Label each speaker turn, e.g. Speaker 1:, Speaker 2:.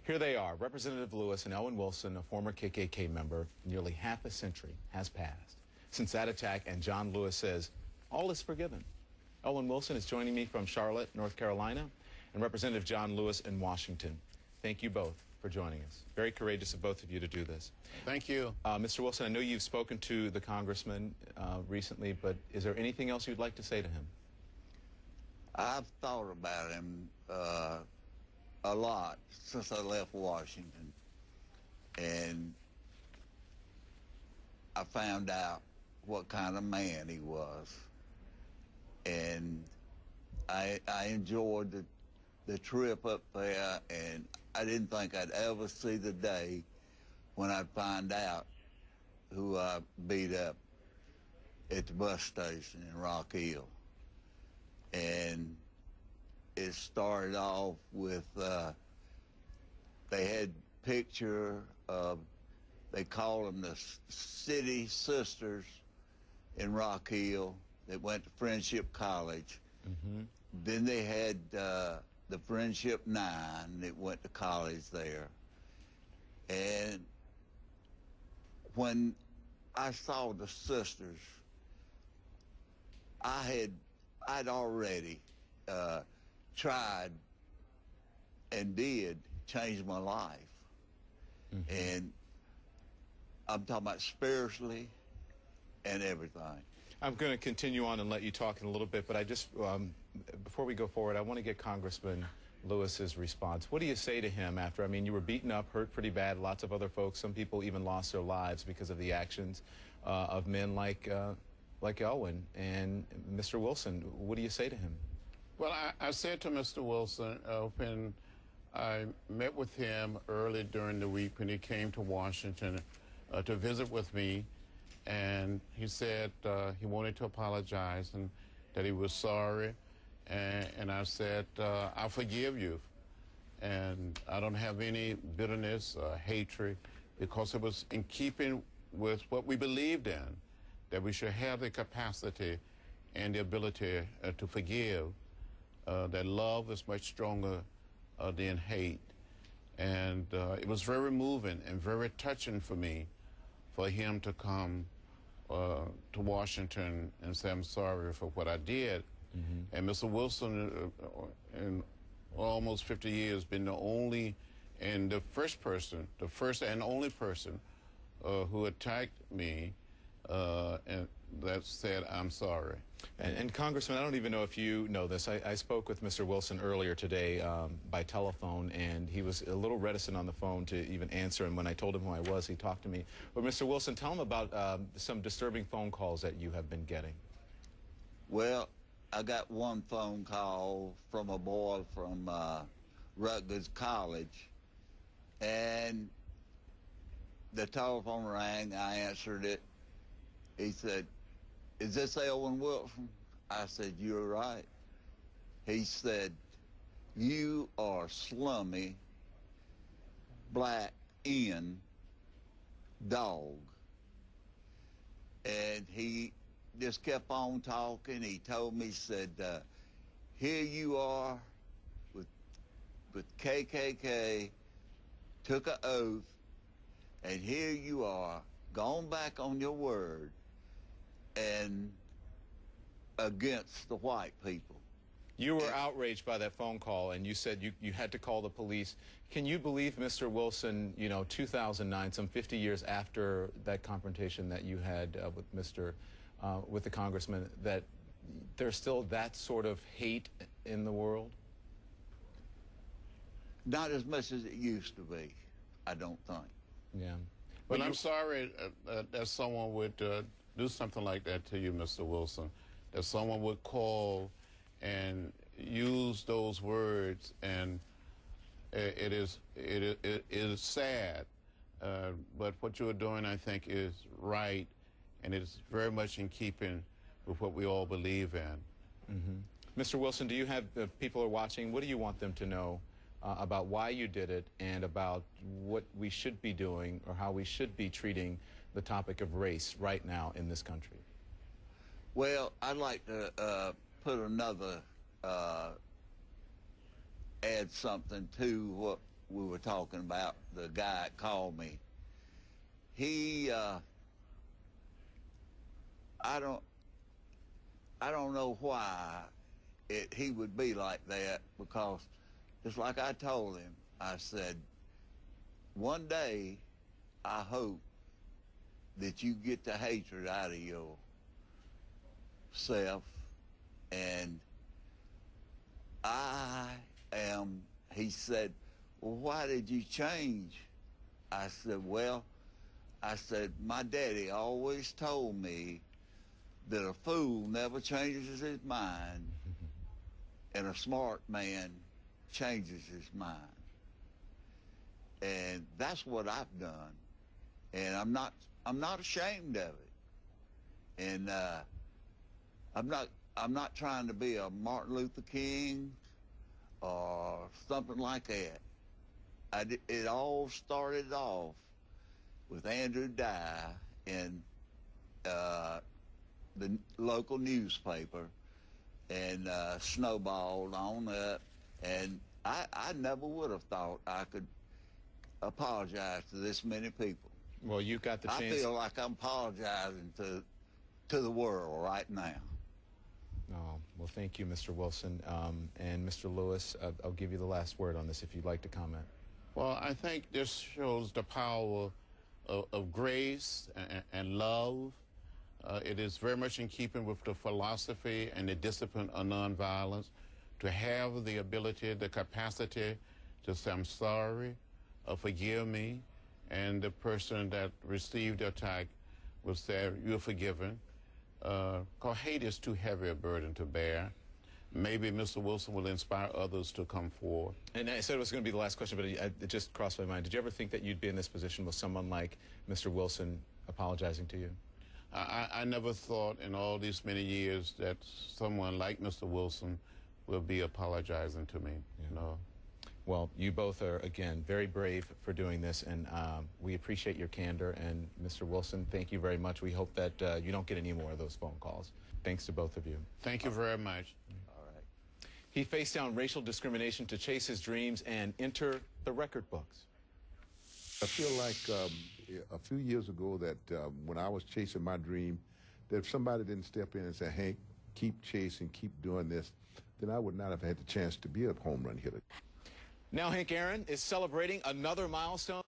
Speaker 1: Here they are, Representative Lewis and Elwin Wilson, a former KKK member. Nearly half a century has passed since that attack, and John Lewis says all is forgiven. Elwin Wilson is joining me from Charlotte, North Carolina, and Representative John Lewis in Washington. Thank you both for joining us. Very courageous of both of you to do this.
Speaker 2: Thank you.
Speaker 1: Mr. Wilson, I know you've spoken to the congressman recently, but is there anything else you'd like to say to him?
Speaker 3: I've thought about him a lot since I left Washington, and I found out what kind of man he was, and I enjoyed the trip up there, and I didn't think I'd ever see the day when I'd find out who I beat up at the bus station in Rock Hill. And it started off with, they had picture of, they called them the City Sisters in Rock Hill that went to Friendship College. Mm-hmm. Then they had the Friendship 9 that went to college there. And when I saw the sisters, I'd already tried and did change my life. Mm-hmm. And I'm talking about spiritually and everything.
Speaker 1: I'm going to continue on and let you talk in a little bit, but I just, before we go forward, I want to get Congressman Lewis's response. What do you say to him after, I mean, you were beaten up, hurt pretty bad, lots of other folks, some people even lost their lives because of the actions of men like Elwin and Mr. Wilson. What do you say to him?
Speaker 2: Well, I said to Mr. Wilson when I met with him early during the week when he came to Washington to visit with me, and he said he wanted to apologize and that he was sorry, and I said, I forgive you, and I don't have any bitterness or hatred, because it was in keeping with what we believed in, that we should have the capacity and the ability to forgive, that love is much stronger than hate. And it was very moving and very touching for me for him to come to Washington and say, I'm sorry for what I did. Mm-hmm. And Mr. Wilson, in almost 50 years, been the only and the first and only person who attacked me and that said, I'm sorry.
Speaker 1: And Congressman, I don't even know if you know this. I spoke with Mr. Wilson earlier today by telephone, and he was a little reticent on the phone to even answer. And when I told him who I was, he talked to me. But Mr. Wilson, tell him about some disturbing phone calls that you have been getting.
Speaker 3: Well, I got one phone call from a boy from Rutgers College, and the telephone rang. I answered it. He said, is this Elwin Wilson? I said, you're right. He said, you are slummy, black N dog. And he just kept on talking. He told me, he said, here you are with KKK, took an oath, and here you are, gone back on your word, and against the white people.
Speaker 1: You were outraged by that phone call, and you said you had to call the police. Can you believe, Mr. Wilson, 2009, some 50 years after that confrontation that you had with the congressman, that there's still that sort of hate in the world?
Speaker 3: Not as much as it used to be, I don't think.
Speaker 1: Yeah.
Speaker 2: But I'm sorry that someone would do something like that to you, Mr. Wilson, that someone would call and use those words, and it is sad, but what you are doing, I think, is right, and it's very much in keeping with what we all believe in.
Speaker 1: Mm-hmm. Mr. Wilson, do you have people are watching? What do you want them to know about why you did it and about what we should be doing or how we should be treating the topic of race right now in this country?
Speaker 3: Well, I'd like to put another, add something to we were talking about, the guy that called me, he, I don't know why he would be like that, because just like I told him, I said, one day I hope that you get the hatred out of yourself, and he said, well, why did you change? I said, well, my daddy always told me that a fool never changes his mind, and a smart man changes his mind. And that's what I've done. And I'm not ashamed of it. And I'm not trying to be a Martin Luther King or something like that. It all started off with Andrew Dye in the local newspaper, and snowballed on up. And I never would have thought I could apologize to this many people.
Speaker 1: Well, you got the chance.
Speaker 3: I feel like I'm apologizing to the world right now.
Speaker 1: Oh, well, thank you, Mr. Wilson. And Mr. Lewis, I'll give you the last word on this if you'd like to comment.
Speaker 2: Well, I think this shows the power of grace and love. It is very much in keeping with the philosophy and the discipline of nonviolence, to have the ability, the capacity to say, I'm sorry, forgive me, and the person that received the attack will say, you're forgiven. Because hate is too heavy a burden to bear. Maybe Mr. Wilson will inspire others to come forward. And
Speaker 1: I said it was going to be the last question, but it just crossed my mind. Did you ever think that you'd be in this position with someone like Mr. Wilson apologizing to you?
Speaker 2: I never thought in all these many years that someone like Mr. Wilson will be apologizing to me.
Speaker 1: Yeah.
Speaker 2: No.
Speaker 1: Well, you both are, again, very brave for doing this, and we appreciate your candor. And Mr. Wilson, thank you very much. We hope that you don't get any more of those phone calls. Thanks to both of you.
Speaker 2: Thank you very much.
Speaker 3: All right.
Speaker 1: He faced down racial discrimination to chase his dreams and enter the record books.
Speaker 4: I feel like a few years ago that when I was chasing my dream, that if somebody didn't step in and say, Hank, keep chasing, keep doing this, then I would not have had the chance to be a home run hitter.
Speaker 1: Now Hank Aaron is celebrating another milestone.